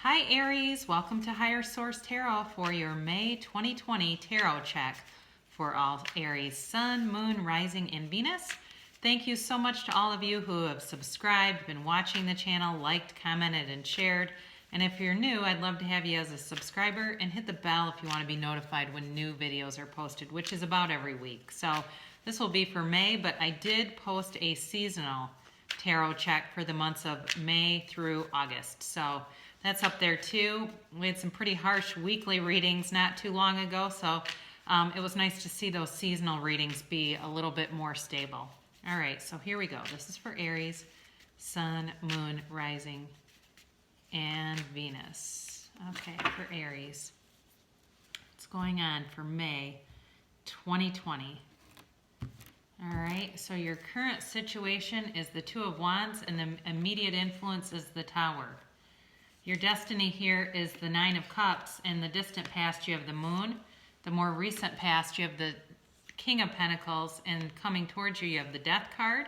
Hi Aries, welcome to Higher Source Tarot for your May 2020 tarot check for all Aries Sun, Moon, Rising, and Venus. Thank you so much to all of you who have subscribed, been watching the channel, liked, commented, and shared. And if you're new, I'd love to have you as a subscriber and hit the bell if you want to be notified when new videos are posted, which is about every week. So this will be for May, but I did post a seasonal tarot check for the months of May through August. So that's up there too. We had some pretty harsh weekly readings not too long ago, so it was nice to see those seasonal readings be a little bit more stable. All right, so here we go. This is for Aries, Sun, Moon, Rising, and Venus. Okay, for Aries. What's going on for May 2020? All right, so your current situation is the Two of Wands, and the immediate influence is the Tower. Your destiny here is the Nine of Cups. In the distant past, you have the Moon. The more recent past, you have the King of Pentacles. And coming towards you, you have the Death card.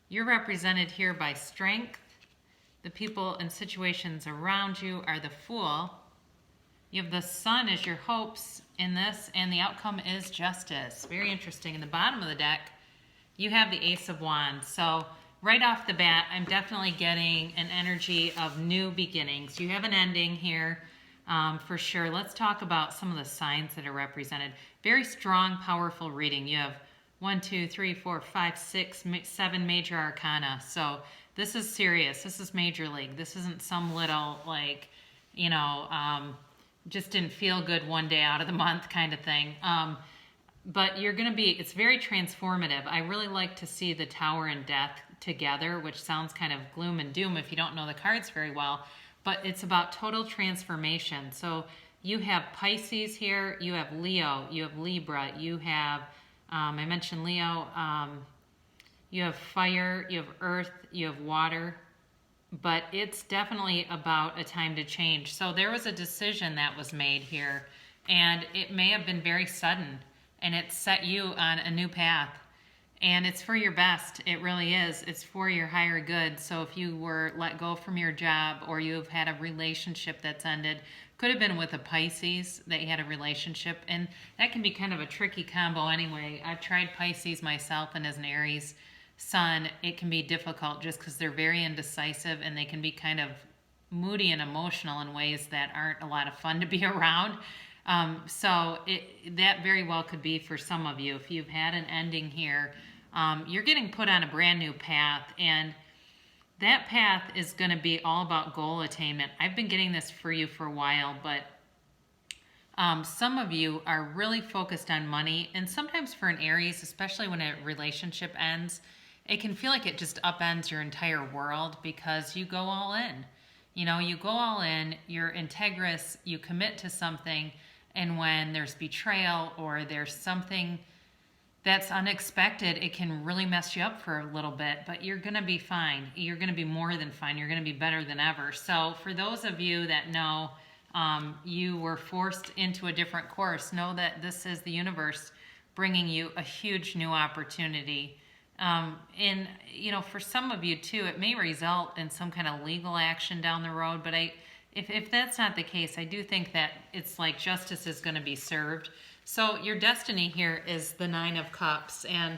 You're represented here by Strength. The people and situations around you are the Fool. You have the Sun as your hopes in this, and the outcome is Justice. Very interesting. In the bottom of the deck, you have the Ace of Wands. So right off the bat, I'm definitely getting an energy of new beginnings. You have an ending here for sure. Let's talk about some of the signs that are represented. Very strong, powerful reading. You have 1, 2, 3, 4, 5, 6, 7 major arcana. So this is serious. This is major league. This isn't some little, like, you know, just didn't feel good one day out of the month kind of thing. But you're going to be, it's very transformative. I really like to see the Tower and Death together, which sounds kind of gloom and doom if you don't know the cards very well, but it's about total transformation. So you have Pisces here, you have Leo, you have Libra, you have, I mentioned Leo, you have fire, you have earth, you have water, but it's definitely about a time to change. So there was a decision that was made here, and it may have been very sudden, and it set you on a new path. And it's for your best. It really is. It's for your higher good. So if you were let go from your job, or you've had a relationship that's ended, could have been with a Pisces that you had a relationship, and that can be kind of a tricky combo anyway. I've tried Pisces myself, and as an Aries Sun, it can be difficult just because they're very indecisive, and they can be kind of moody and emotional in ways that aren't a lot of fun to be around. So that very well could be for some of you. If you've had an ending here, you're getting put on a brand new path, and that path is going to be all about goal attainment. I've been getting this for you for a while, but some of you are really focused on money, and sometimes for an Aries, especially when a relationship ends, it can feel like it just upends your entire world because you go all in. You know, you go all in, you're integrous, you commit to something, and when there's betrayal or there's something that's unexpected, it can really mess you up for a little bit, but you're going to be fine. You're going to be more than fine. You're going to be better than ever. So for those of you that know you were forced into a different course, know that this is the universe bringing you a huge new opportunity. And, you know, for some of you too, it may result in some kind of legal action down the road, but if that's not the case, I do think that it's like justice is going to be served. So your destiny here is the Nine of Cups, and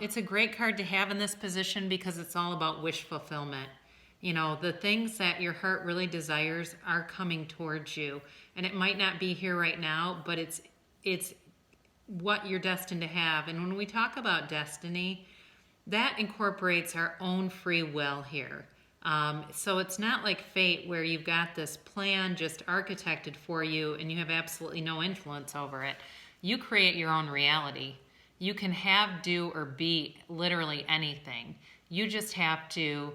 it's a great card to have in this position because it's all about wish fulfillment. You know, the things that your heart really desires are coming towards you, and it might not be here right now, but it's what you're destined to have. And when we talk about destiny, that incorporates our own free will here. So it's not like fate where you've got this plan just architected for you and you have absolutely no influence over it. You create your own reality. You can have, do, or be literally anything. You just have to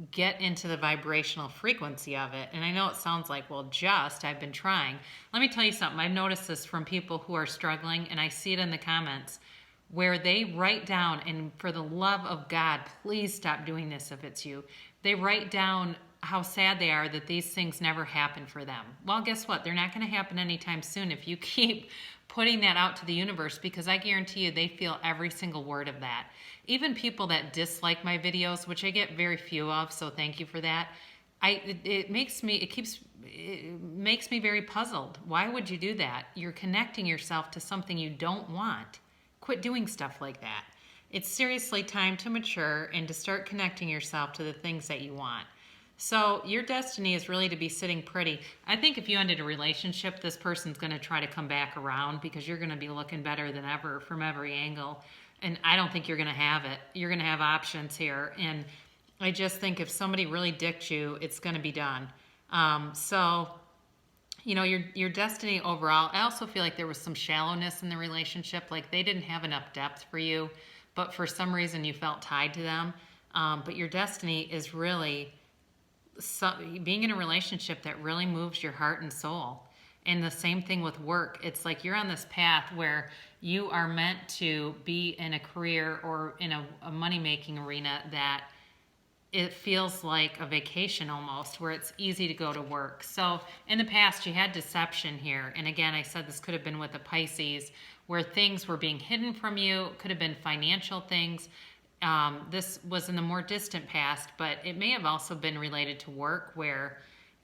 get into the vibrational frequency of it. And I know it sounds like, well, I've been trying. Let me tell you something. I've noticed this from people who are struggling, and I see it in the comments, where they write down, and for the love of God, please stop doing this if it's you. They write down how sad they are that these things never happen for them. Well, guess what? They're not going to happen anytime soon if you keep putting that out to the universe, because I guarantee you they feel every single word of that. Even people that dislike my videos, which I get very few of, so thank you for that, it makes me very puzzled. Why would you do that? You're connecting yourself to something you don't want. Quit doing stuff like that. It's seriously time to mature and to start connecting yourself to the things that you want. So your destiny is really to be sitting pretty. I think if you ended a relationship, this person's going to try to come back around because you're going to be looking better than ever from every angle. And I don't think you're going to have it. You're going to have options here. And I just think if somebody really dicked you, it's going to be done. So, your destiny overall, I also feel like there was some shallowness in the relationship. Like they didn't have enough depth for you, but for some reason you felt tied to them. But your destiny is really being in a relationship that really moves your heart and soul. And the same thing with work. It's like you're on this path where you are meant to be in a career or in a money-making arena that it feels like a vacation almost, where it's easy to go to work. So in the past, you had deception here. And again, I said this could have been with the Pisces, where things were being hidden from you. It could have been financial things. This was in the more distant past, but it may have also been related to work, where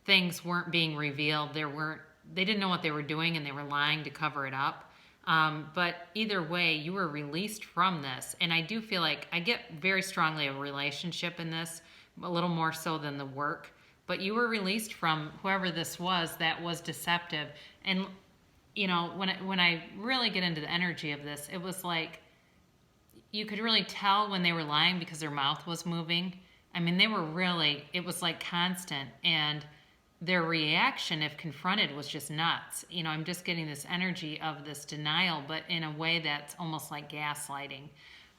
things weren't being revealed. They didn't know what they were doing, and they were lying to cover it up. But either way, you were released from this. And I do feel like I get very strongly a relationship in this, a little more so than the work. But you were released from whoever this was that was deceptive. And, when I really get into the energy of this, it was like you could really tell when they were lying because their mouth was moving. I mean, it was like constant. And their reaction, if confronted, was just nuts. I'm just getting this energy of this denial, but in a way that's almost like gaslighting.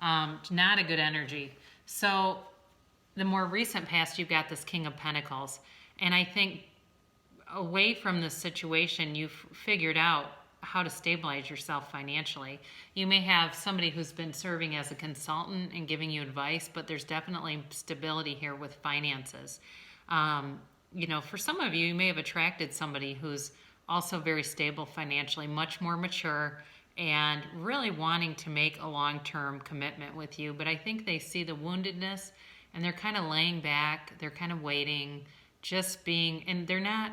Not a good energy. So the more recent past, you've got this King of Pentacles. And I think away from this situation, you've figured out how to stabilize yourself financially. You may have somebody who's been serving as a consultant and giving you advice, but there's definitely stability here with finances. For some of you, you may have attracted somebody who's also very stable financially, much more mature, and really wanting to make a long-term commitment with you. But I think they see the woundedness, and they're kind of laying back, they're kind of waiting, and they're not,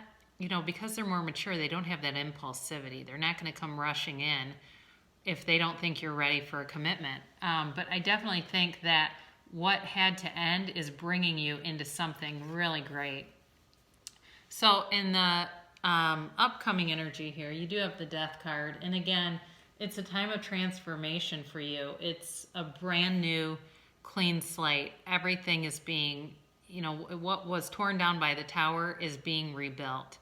because they're more mature, they don't have that impulsivity. They're not going to come rushing in if they don't think you're ready for a commitment. But I definitely think that what had to end is bringing you into something really great. So in the upcoming energy here, you do have the Death card. And again, it's a time of transformation for you. It's a brand new, clean slate. Everything is being, what was torn down by the tower is being rebuilt.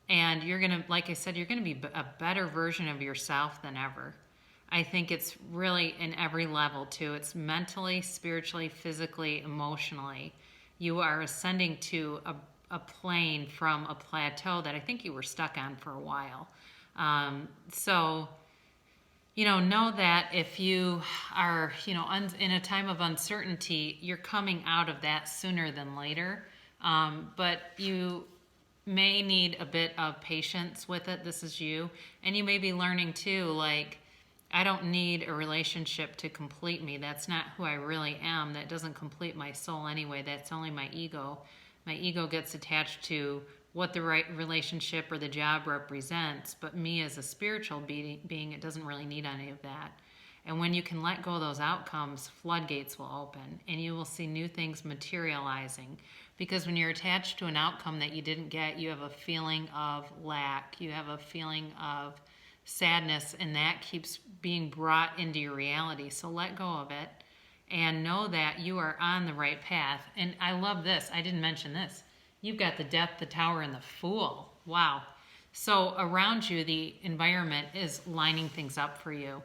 And you're going to, like I said, you're going to be a better version of yourself than ever. I think it's really in every level too. It's mentally, spiritually, physically, emotionally. You are ascending to a plane from a plateau that I think you were stuck on for a while. So, know that if you are, in a time of uncertainty, you're coming out of that sooner than later. But you may need a bit of patience with it. This is you. And you may be learning too, like, I don't need a relationship to complete me. That's not who I really am. That doesn't complete my soul anyway. That's only my ego. My ego gets attached to what the right relationship or the job represents, but me as a spiritual being, it doesn't really need any of that. And when you can let go of those outcomes, floodgates will open, and you will see new things materializing. Because when you're attached to an outcome that you didn't get, you have a feeling of lack, you have a feeling of sadness, and that keeps being brought into your reality. So let go of it. And know that you are on the right path. And I love this. I didn't mention this. You've got the Death, the Tower, and the Fool. Wow. So around you, the environment is lining things up for you.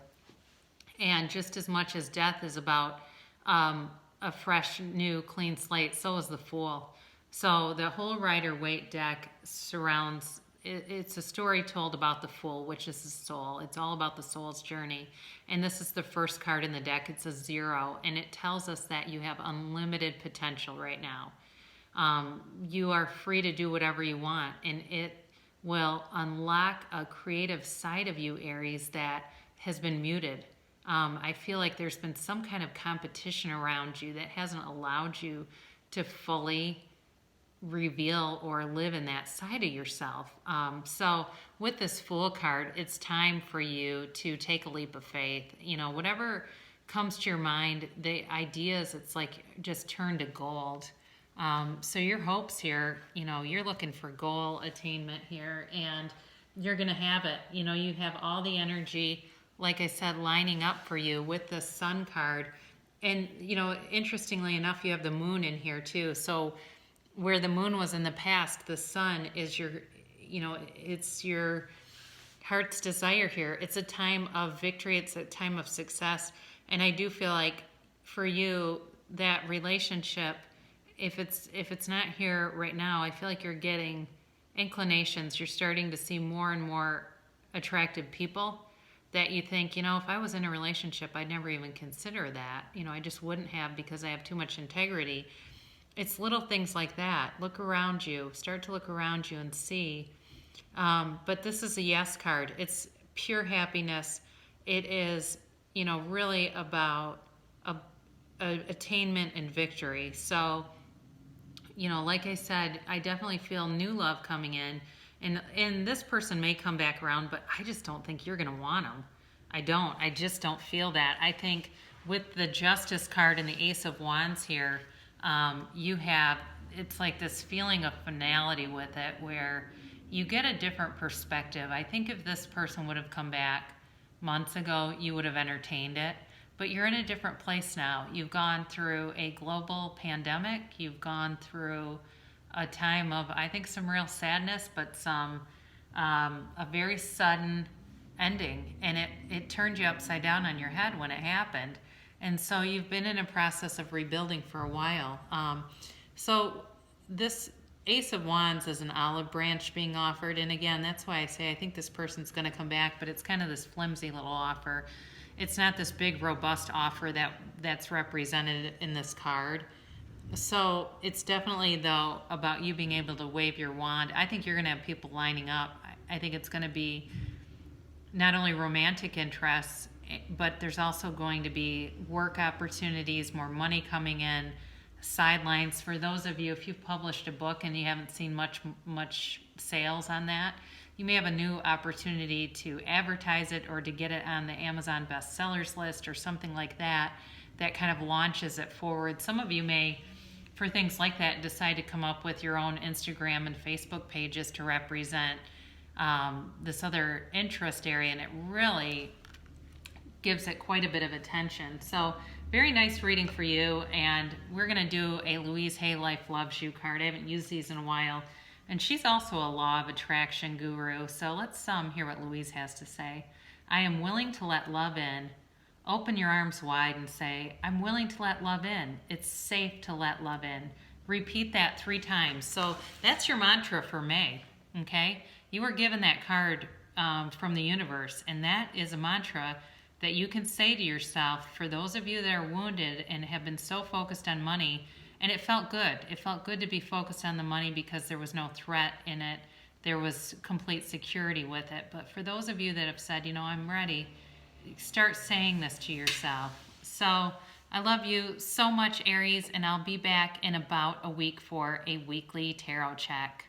And just as much as Death is about a fresh, new, clean slate, so is the Fool. So the whole Rider-Waite deck surrounds, it's a story told about the Fool, which is the soul. It's all about the soul's journey. And this is the first card in the deck. It's a 0, and it tells us that you have unlimited potential right now. You are free to do whatever you want, and it will unlock a creative side of you, Aries, that has been muted. I feel like there's been some kind of competition around you that hasn't allowed you to fully reveal or live in that side of yourself. So with this Fool card, it's time for you to take a leap of faith. You know, whatever comes to your mind, the ideas, it's like just turn to gold. So your hopes here, you know, you're looking for goal attainment here, and you're going to have it. You know, you have all the energy, like I said, lining up for you with the Sun card. And, you know, interestingly enough, you have the Moon in here too. So where the Moon was in the past, the Sun is your, you know, it's your heart's desire here. It's a time of victory. It's a time of success. And I do feel like for you, that relationship, if it's not here right now, I feel like you're getting inclinations. You're starting to see more and more attractive people that you think, you know, if I was in a relationship, I'd never even consider that. You know, I just wouldn't have because I have too much integrity. It's little things like that. Look around you. Start to look around you and see. But this is a yes card. It's pure happiness. It is, you know, really about a attainment and victory. So, you know, like I said, I definitely feel new love coming in. And this person may come back around, but I just don't think you're going to want them. I don't. I just don't feel that. I think with the Justice card and the Ace of Wands here, you have, it's like this feeling of finality with it where you get a different perspective. I think if this person would have come back months ago, you would have entertained it. But you're in a different place now. You've gone through a global pandemic. You've gone through a time of, I think, some real sadness, but some a very sudden ending, and it turned you upside down on your head when it happened. And so you've been in a process of rebuilding for a while. So this Ace of Wands is an olive branch being offered, and again, that's why I say I think this person's going to come back, but it's kind of this flimsy little offer. It's not this big, robust offer that's represented in this card. So it's definitely, though, about you being able to wave your wand. I think you're going to have people lining up. I think it's going to be not only romantic interests, but there's also going to be work opportunities, more money coming in, sidelines. For those of you, if you've published a book and you haven't seen much sales on that, you may have a new opportunity to advertise it or to get it on the Amazon bestsellers list or something like that, that kind of launches it forward. Some of you may, for things like that, decide to come up with your own Instagram and Facebook pages to represent this other interest area, and it really gives it quite a bit of attention. So very nice reading for you, and we're going to do a Louise Hay Life Loves You card. I haven't used these in a while, and she's also a law of attraction guru. So let's hear what Louise has to say. I am willing to let love in. Open your arms wide and say, I'm willing to let love in. It's safe to let love in. Repeat that 3 times. So that's your mantra for May, okay? You were given that card from the universe, and that is a mantra that you can say to yourself for those of you that are wounded and have been so focused on money. And it felt good. It felt good to be focused on the money because there was no threat in it. There was complete security with it. But for those of you that have said, you know, I'm ready, start saying this to yourself. So I love you so much, Aries, and I'll be back in about a week for a weekly tarot check.